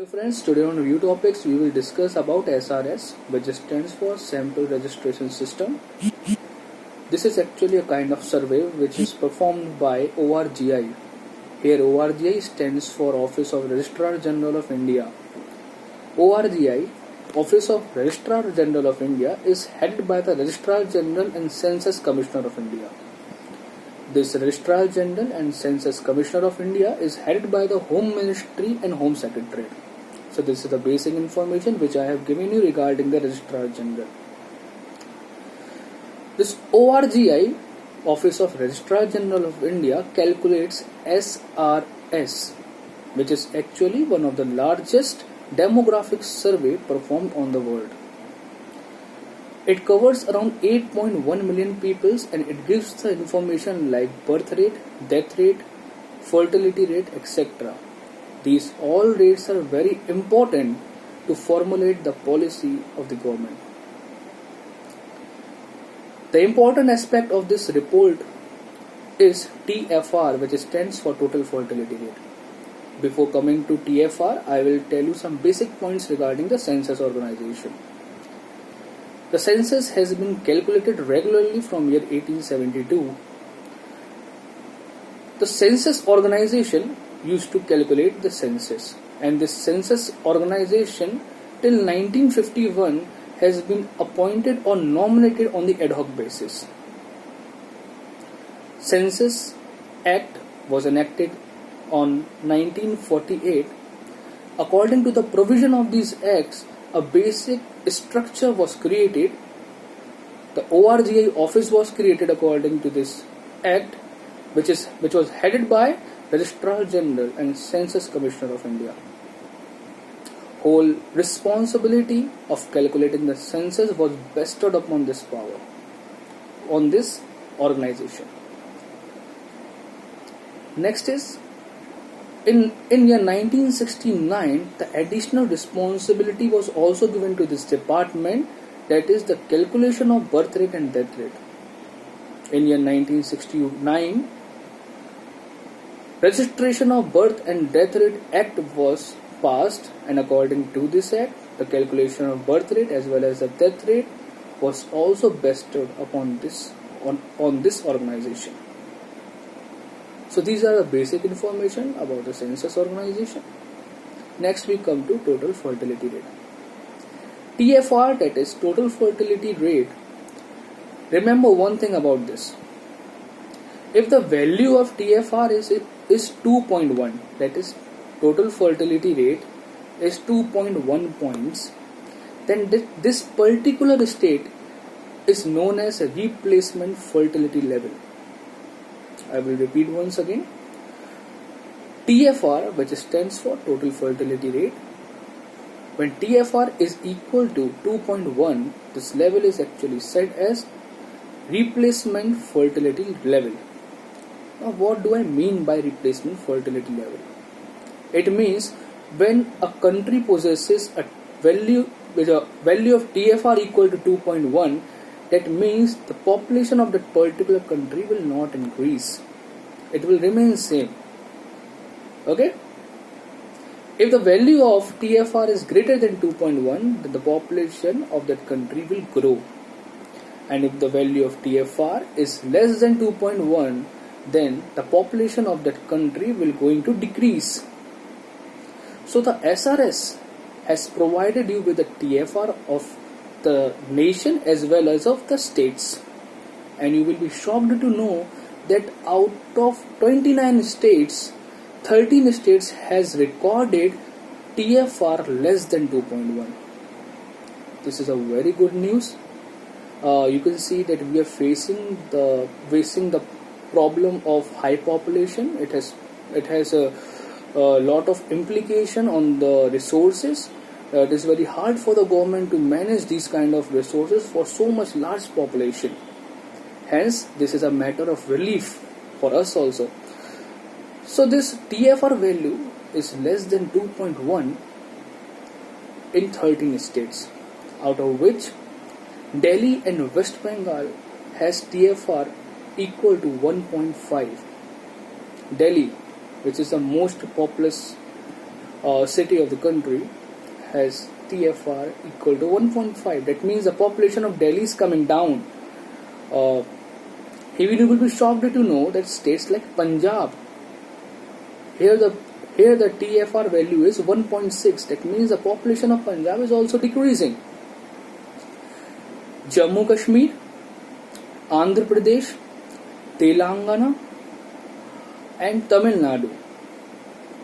Hello friends, today on Review Topics we will discuss about SRS, which stands for Sample Registration System. This is actually a kind of survey which is performed by ORGI. Here ORGI stands for Office of Registrar General of India. ORGI, Office of Registrar General of India, is headed by the Registrar General and Census Commissioner of India. This Registrar General and Census Commissioner of India is headed by the Home Ministry and Home Secretary. So this is the basic information which I have given you regarding the Registrar General. This ORGI, Office of Registrar General of India, calculates SRS, which is actually one of the largest demographic survey performed on the world. It covers around 8.1 million people and it gives the information like birth rate, death rate, fertility rate, etc. These all rates are very important to formulate the policy of the government. The important aspect of this report is TFR, which stands for total fertility rate. Before coming to TFR, I will tell you some basic points regarding the census organization. The census has been calculated regularly from year 1872. The census organization used to calculate the census, and this census organization till 1951 has been appointed or nominated on the ad hoc basis. Census Act was enacted on 1948. According to the provision of these acts, a basic structure was created. The ORGI office was created according to this act, which was headed by Registrar General and Census Commissioner of India. Whole responsibility of calculating the census was bestowed upon this power, on this organization. Next is, in year 1969, the additional responsibility was also given to this department, that is the calculation of birth rate and death rate. In year 1969, Registration of Birth and Death Rate Act was passed, and according to this act, the calculation of birth rate as well as the death rate was also bestowed upon this organization. So these are the basic information about the census organization. Next we come to total fertility rate. TFR, that is total fertility rate. Remember one thing about this. If the value of TFR is 2.1, that is total fertility rate is 2.1 points, then this particular state is known as a replacement fertility level. I will repeat once again. TFR, which stands for total fertility rate, when TFR is equal to 2.1, this level is actually set as replacement fertility level. Now what do I mean by replacement fertility level? It means when a country possesses a value with a value of TFR equal to 2.1, that means the population of that particular country will not increase. It will remain same. Okay? If the value of TFR is greater than 2.1, then the population of that country will grow. And if the value of TFR is less than 2.1, then the population of that country will going to decrease. So the SRS has provided you with the TFR of the nation as well as of the states, and you will be shocked to know that out of 29 states, 13 states has recorded TFR less than 2.1. This is a very good news. You can see that we are facing the problem of high population. It has a lot of implication on the resources. It is very hard for the government to manage these kind of resources for so much large population. Hence, this is a matter of relief for us also. So this TFR value is less than 2.1 in 13 states, out of which Delhi and West Bengal has TFR equal to 1.5. Delhi, which is the most populous city of the country has TFR equal to 1.5. That means the population of Delhi is coming down. Even you will be shocked to know that states like Punjab, here the TFR value is 1.6. That means the population of Punjab is also decreasing. Jammu Kashmir, Andhra Pradesh, Telangana and Tamil Nadu,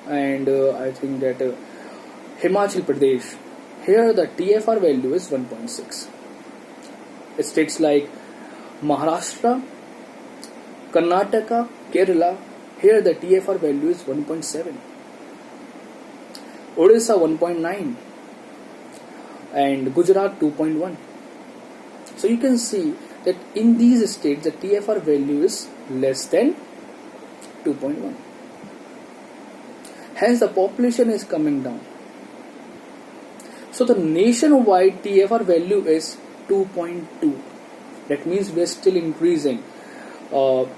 and I think that Himachal Pradesh, here the TFR value is 1.6. States like Maharashtra, Karnataka, Kerala, here the TFR value is 1.7. Odisha 1.9 and Gujarat 2.1. So you can see that in these states the TFR value is less than 2.1. Hence the population is coming down. So the nationwide TFR value is 2.2. That means we are still increasing. In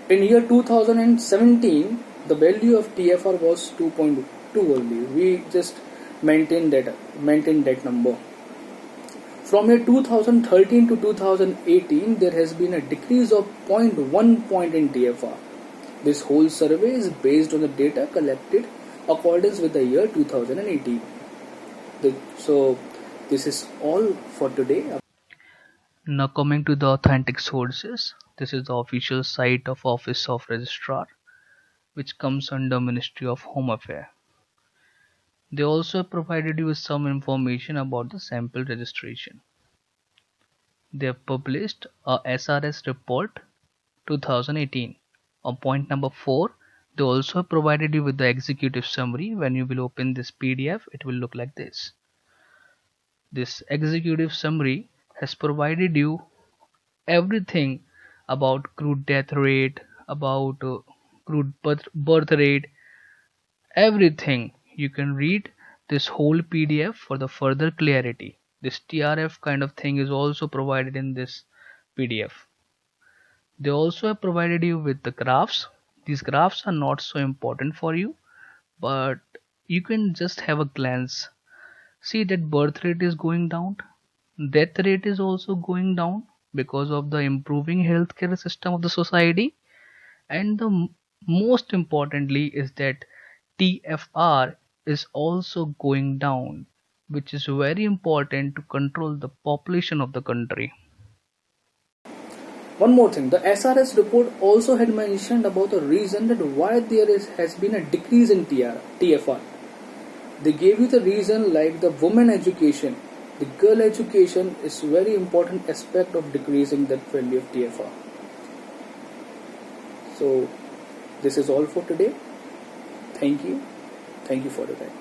year 2017, the value of TFR was 2.2 only. We just maintained that number. From year 2013 to 2018, there has been a decrease of 0.1 point in TFR. This whole survey is based on the data collected accordance with the year 2018. So this is all for today. Now coming to the authentic sources, this is the official site of Office of Registrar, which comes under Ministry of Home Affairs. They also provided you with some information about the sample registration. They have published a SRS report 2018. On point number 4, they also provided you with the executive summary. When you will open this PDF, it will look like this. This executive summary has provided you everything about crude death rate, about crude birth rate, everything. You can read this whole PDF for the further clarity. This TRF kind of thing is also provided in this PDF. They also have provided you with the graphs. These graphs are not so important for you, but you can just have a glance. See that birth rate is going down, death rate is also going down because of the improving healthcare system of the society, and the most importantly is that TFR is also going down, which is very important to control the population of the country. One more thing, the SRS report also had mentioned about the reason that why has been a decrease in TFR. They gave you the reason like the women education, the girl education is very important aspect of decreasing that value of TFR. So this is all for today. Thank you for the time.